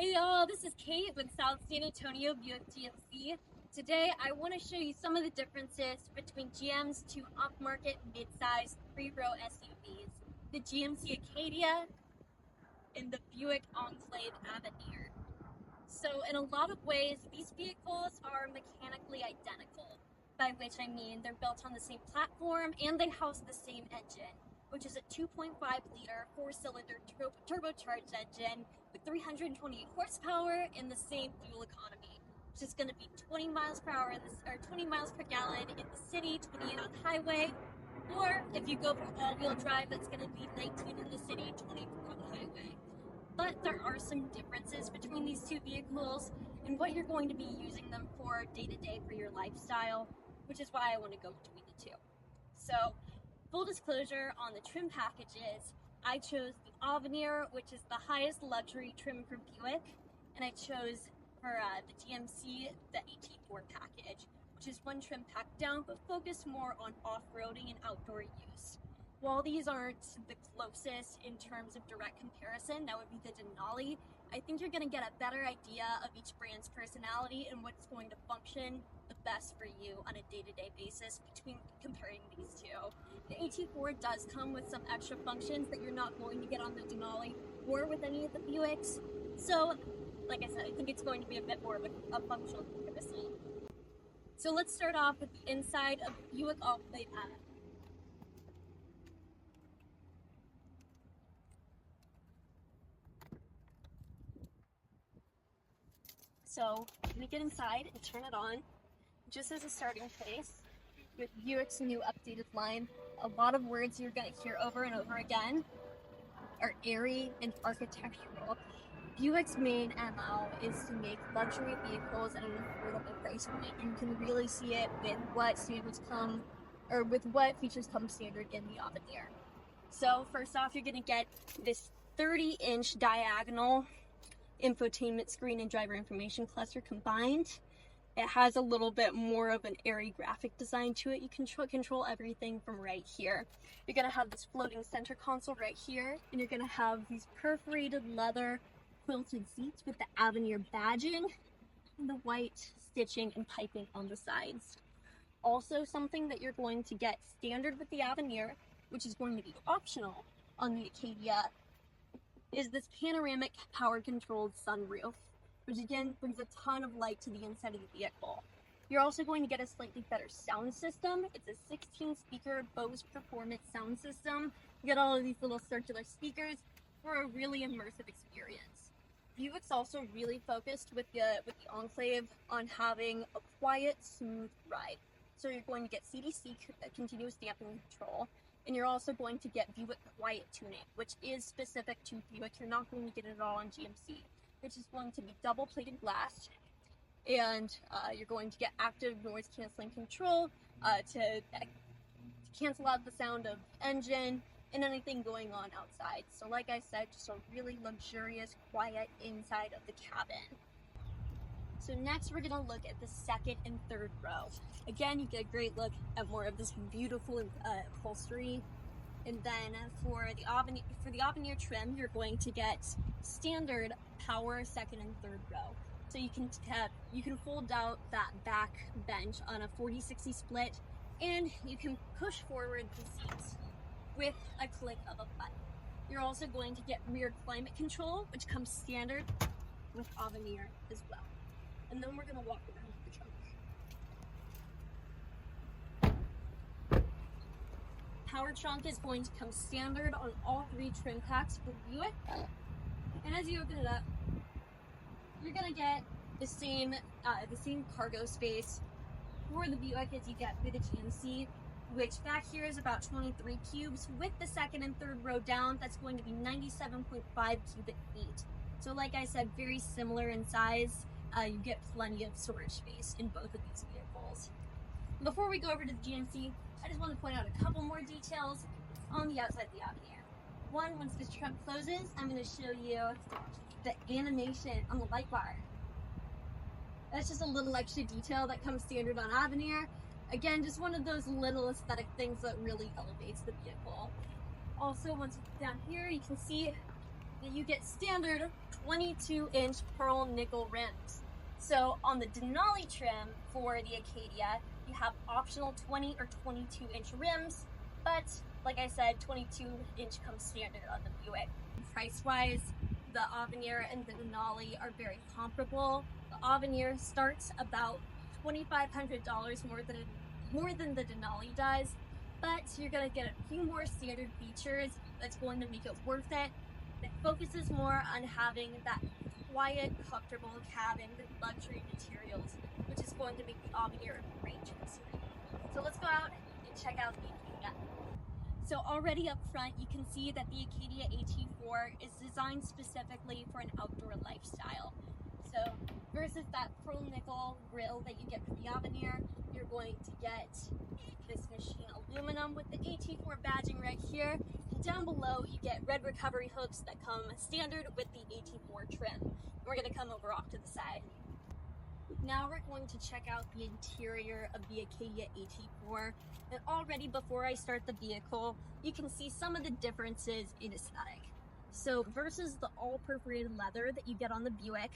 Hey y'all, this is Kate with South San Antonio Buick GMC. Today I want to show you some of the differences between GM's two upmarket midsize three-row SUVs, the GMC Acadia and the Buick Enclave Avenir. So in a lot of ways, these vehicles are mechanically identical, by which I mean they're built on the same platform and they house the same engine, which is a 2.5-liter four-cylinder turbocharged engine with 328 horsepower and the same fuel economy, which is going to be 20 miles per hour or 20 miles per gallon in the city, 28 on the highway, or if you go for all-wheel drive, that's going to be 19 in the city, 24 on the highway. But there are some differences between these two vehicles and what you're going to be using them for day-to-day for your lifestyle, which is why I want to go between the two. So, full disclosure on the trim packages, I chose the Avenir, which is the highest luxury trim from Buick, and I chose for the GMC the AT4 package, which is one trim pack down but focused more on off-roading and outdoor use. While these aren't the closest in terms of direct comparison, that would be the Denali, I think you're going to get a better idea of each brand's personality and what's going to function the best for you on a day-to-day basis between comparing these two. The AT4 does come with some extra functions that you're not going to get on the Denali or with any of the Buicks. So, like I said, I think it's going to be a bit more of a functional comparison. So let's start off with the inside of the Buick Enclave. So we get inside and turn it on, just as a starting place, with Buick's new updated line. A lot of words you're going to hear over and over again are airy and architectural. Buick's main MO is to make luxury vehicles at an affordable price point, and you can really see it with what features come standard in the Avenir. So first off, you're going to get this 30-inch diagonal infotainment screen and driver information cluster combined. It has a little bit more of an airy graphic design to it. You can control everything from right here. You're going to have this floating center console right here, and you're going to have these perforated leather quilted seats with the Avenir badging and the white stitching and piping on the sides. Also, something that you're going to get standard with the Avenir, which is going to be optional on the Acadia, is this panoramic power-controlled sunroof, which again brings a ton of light to the inside of the vehicle. You're also going to get a slightly better sound system. It's a 16-speaker Bose Performance sound system. You get all of these little circular speakers for a really immersive experience. Buick's also really focused with the Enclave on having a quiet, smooth ride. So you're going to get CDC, continuous damping control, and you're also going to get Buick Quiet Tuning, which is specific to Buick. You're not going to get it all on GMC, which is going to be double-plated glass, and you're going to get active noise-canceling control to cancel out the sound of the engine and anything going on outside. So like I said, just a really luxurious, quiet inside of the cabin. So next we're going to look at the second and third row. Again, you get a great look at more of this beautiful upholstery. And then for the Avenir trim, you're going to get standard power second and third row. So you can fold out that back bench on a 40-60 split, and you can push forward the seats with a click of a button. You're also going to get rear climate control, which comes standard with Avenir as well. And then we're going to walk around the trunk. Power trunk is going to come standard on all three trim packs for Buick. And as you open it up, you're going to get the same cargo space for the Buick as you get for the GMC, which back here is about 23 cubes. With the second and third row down, that's going to be 97.5 cubic feet. So like I said, very similar in size. You get plenty of storage space in both of these vehicles. Before we go over to the GMC, I just want to point out a couple more details on the outside of the Avenir. One, once this trunk closes, I'm going to show you the animation on the light bar. That's just a little extra detail that comes standard on Avenir. Again, just one of those little aesthetic things that really elevates the vehicle. Also, once it's down here, you can see that you get standard 22-inch pearl nickel rims. So on the Denali trim for the Acadia, you have optional 20 or 22-inch rims, but like I said, 22-inch comes standard on the Buick. Price-wise, the Avenir and the Denali are very comparable. The Avenir starts about $2,500 more than the Denali does, but you're going to get a few more standard features that's going to make it worth it. It focuses more on having that quiet, comfortable cabin with luxury materials, which is going to make the Avenir a great choice. So let's go out and check out the Acadia. So already up front, you can see that the Acadia AT4 is designed specifically for an outdoor lifestyle. So versus that pearl nickel grille that you get for the Avenir, you're going to get this machine aluminum with the AT4 badging right here. And down below, you get red recovery hooks that come standard with the AT4 trim. We're going to come over off to the side. Now we're going to check out the interior of the Acadia AT4. And already before I start the vehicle, you can see some of the differences in aesthetic. So versus the all perforated leather that you get on the Buick,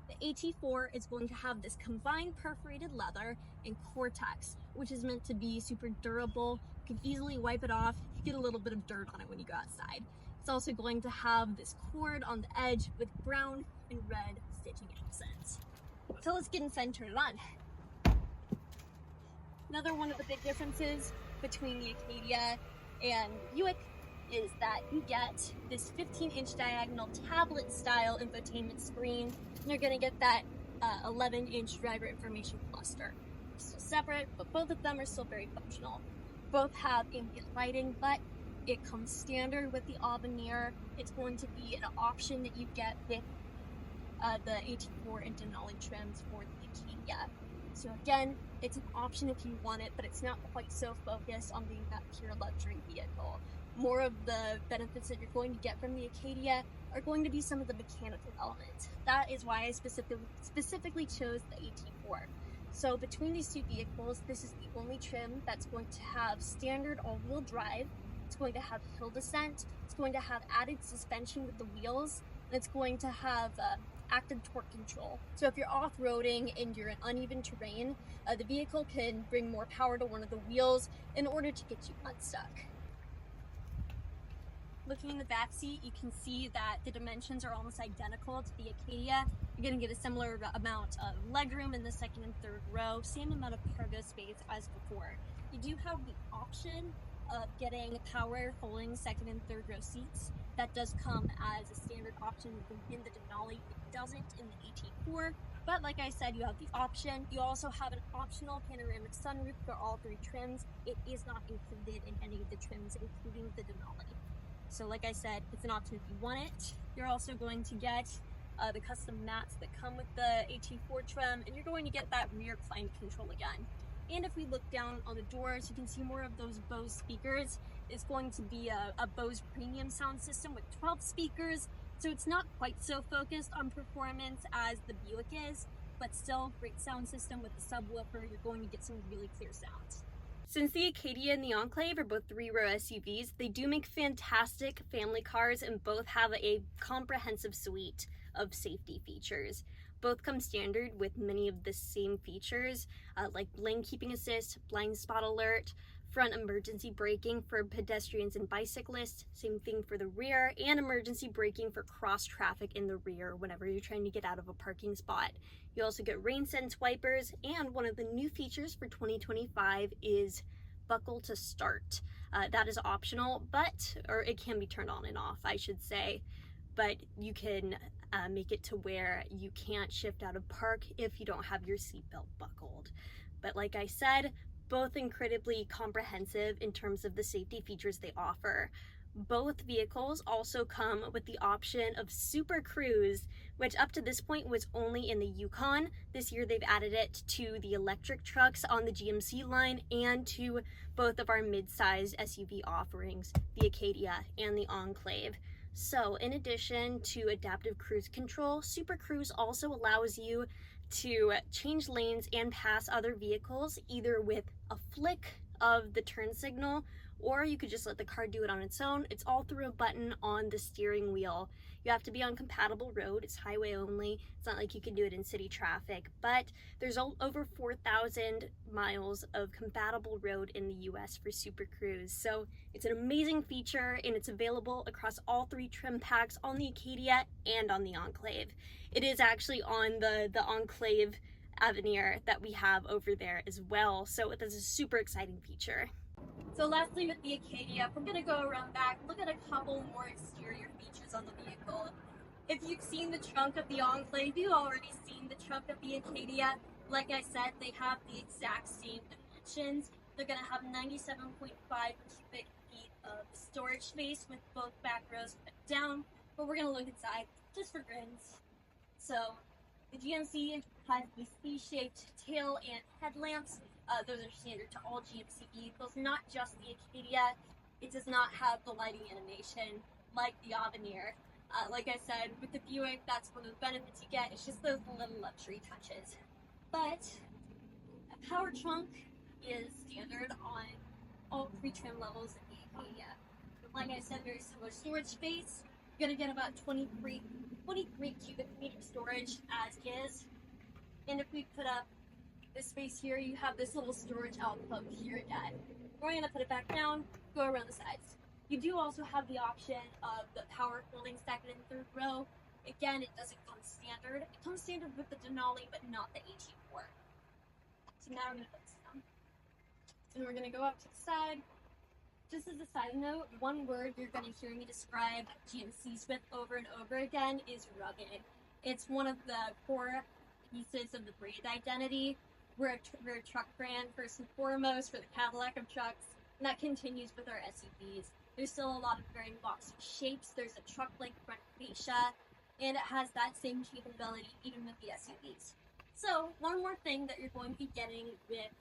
the AT4 is going to have this combined perforated leather and Cortex, which is meant to be super durable. You can easily wipe it off, get a little bit of dirt on it when you go outside. It's also going to have this cord on the edge with brown and red stitching accents. So let's get inside and turn it on. Another one of the big differences between the Acadia and Buick is that you get this 15-inch diagonal tablet-style infotainment screen, and you're going to get that 11-inch driver information cluster. Still separate, but both of them are still very functional. Both have ambient lighting, but it comes standard with the Avenir. It's going to be an option that you get with the AT4 and Denali trims for the Acadia. So again, it's an option if you want it, but it's not quite so focused on being that pure luxury vehicle. More of the benefits that you're going to get from the Acadia are going to be some of the mechanical elements. That is why I specifically chose the AT4. So between these two vehicles, this is the only trim that's going to have standard all-wheel drive. It's going to have hill descent. It's going to have added suspension with the wheels, and it's going to have active torque control. So if you're off-roading and you're in uneven terrain, the vehicle can bring more power to one of the wheels in order to get you unstuck. Looking in the back seat, you can see that the dimensions are almost identical to the Acadia. You're going to get a similar amount of legroom in the second and third row, same amount of cargo space as before. You do have the option of getting power folding second and third row seats. That does come as a standard option in the Denali. It doesn't in the AT4, but like I said, you have the option. You also have an optional panoramic sunroof for all three trims. It is not included in any of the trims, including the Denali. So like I said, it's an option if you want it. You're also going to get the custom mats that come with the AT4 trim, and you're going to get that rear climate control again. And if we look down on the doors, you can see more of those Bose speakers. It's going to be a Bose premium sound system with 12 speakers, so it's not quite so focused on performance as the Buick is, but still great sound system with the subwoofer. You're going to get some really clear sounds. Since the Acadia and the Enclave are both three-row SUVs, they do make fantastic family cars and both have a comprehensive suite of safety features. Both come standard with many of the same features, like lane keeping assist, blind spot alert, front emergency braking for pedestrians and bicyclists, same thing for the rear, and emergency braking for cross traffic in the rear whenever you're trying to get out of a parking spot. You also get rain sense wipers, and one of the new features for 2025 is buckle to start. That is optional, or it can be turned on and off, I should say, but you can make it to where you can't shift out of park if you don't have your seatbelt buckled. But like I said, both incredibly comprehensive in terms of the safety features they offer. Both vehicles also come with the option of Super Cruise, which up to this point was only in the Yukon. This year they've added it to the electric trucks on the GMC line and to both of our mid-sized SUV offerings, the Acadia and the Enclave. So in addition to adaptive cruise control, Super Cruise also allows you to change lanes and pass other vehicles either with a flick of the turn signal or you could just let the car do it on its own. It's all through a button on the steering wheel. You have to be on compatible road. It's highway only. It's not like you can do it in city traffic, but there's over 4,000 miles of compatible road in the US for Super Cruise. So it's an amazing feature, and it's available across all 3 trim packs on the Acadia and on the Enclave. It is actually on the Enclave Avenir that we have over there as well. So this is a super exciting feature. So lastly, with the Acadia, we're gonna go around back, look at a couple more exterior features on the vehicle. If you've seen the trunk of the Enclave, you've already seen the trunk of the Acadia. Like I said, they have the exact same dimensions. They're gonna have 97.5 cubic feet of storage space with both back rows put down, but we're gonna look inside just for grins. So the GMC has the C-shaped tail and headlamps. Those are standard to all GMC vehicles, not just the Acadia. It does not have the lighting animation like the Avenir. Like I said, with the Buick, that's one of the benefits you get. It's just those little luxury touches. But a power trunk is standard on all 3 trim levels of the Acadia. Like I said, very similar storage space. You're gonna get about 23 cubic feet of storage as is. And if we put up this space here, you have this little storage outlet here again. We're gonna put it back down, go around the sides. You do also have the option of the power folding second and third row. Again, it doesn't come standard. It comes standard with the Denali, but not the AT4. So now we're gonna put this down. And we're gonna go up to the side. Just as a side note, one word you're gonna hear me describe GMCs with over and over again is rugged. It's one of the core pieces of the brand identity. We're a truck brand first and foremost for the Cadillac of trucks, and that continues with our SUVs. There's still a lot of very boxy shapes. There's a truck-like front fascia, and it has that same capability even with the SUVs. So one more thing that you're going to be getting with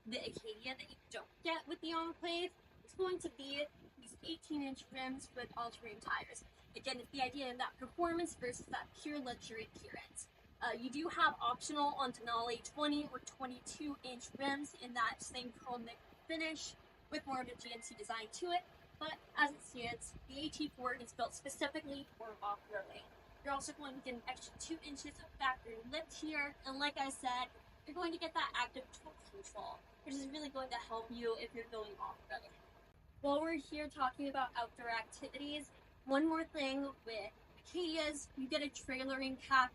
the Acadia that you don't get with the Enclave is going to be these 18-inch rims with all-terrain tires. Again, it's the idea of that performance versus that pure luxury appearance. You do have optional on Denali 20 or 22-inch rims in that same pearl nickel finish with more of a GMC design to it, but as it stands, the AT4 is built specifically for off-roading. You're also going to get an extra 2 inches of factory lift here, and like I said, you're going to get that active torque control, which is really going to help you if you're going off-roading. While we're here talking about outdoor activities, one more thing with Acadias, you get a trailering cap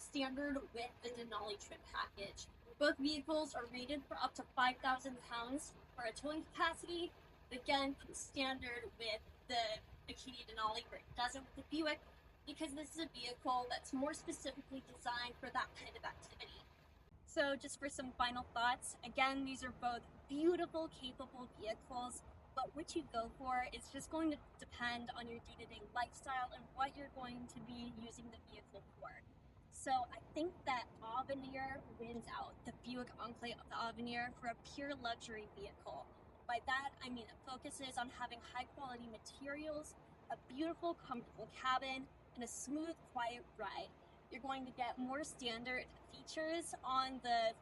standard with the Denali trim package. Both vehicles are rated for up to 5,000 pounds for a towing capacity. Again, standard with the Acadia Denali, where it doesn't with the Buick, because this is a vehicle that's more specifically designed for that kind of activity. So just for some final thoughts, again, these are both beautiful, capable vehicles, but what you go for is just going to depend on your day-to-day lifestyle and what you're going to be using the vehicle for. So I think that Avenir wins out, the Buick Enclave of the Avenir, for a pure luxury vehicle. By that, I mean it focuses on having high-quality materials, a beautiful, comfortable cabin, and a smooth, quiet ride. You're going to get more standard features on the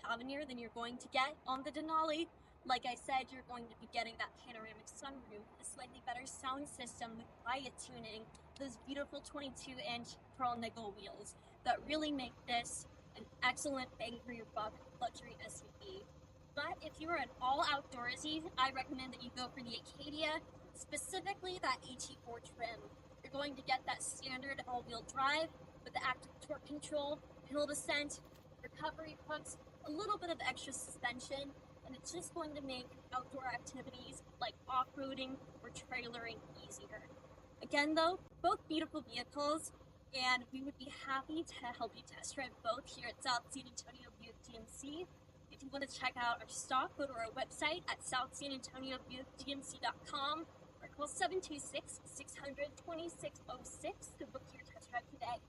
Avenir than you're going to get on the Denali. Like I said, you're going to be getting that panoramic sunroof, a slightly better sound system with quiet tuning, those beautiful 22-inch pearl nickel wheels that really make this an excellent bang for your buck luxury SUV. But if you are an all outdoorsy, I recommend that you go for the Acadia, specifically that AT4 trim. You're going to get that standard all-wheel drive with the active torque control, hill descent, recovery hooks, a little bit of extra suspension, and it's just going to make outdoor activities like off-roading or trailering easier. Again though, both beautiful vehicles, and we would be happy to help you test drive both here at South San Antonio Buick GMC. If you want to check out our stock, go to our website at southsanantoniobuickgmc.com or call 726-600-2606 to book your test drive today.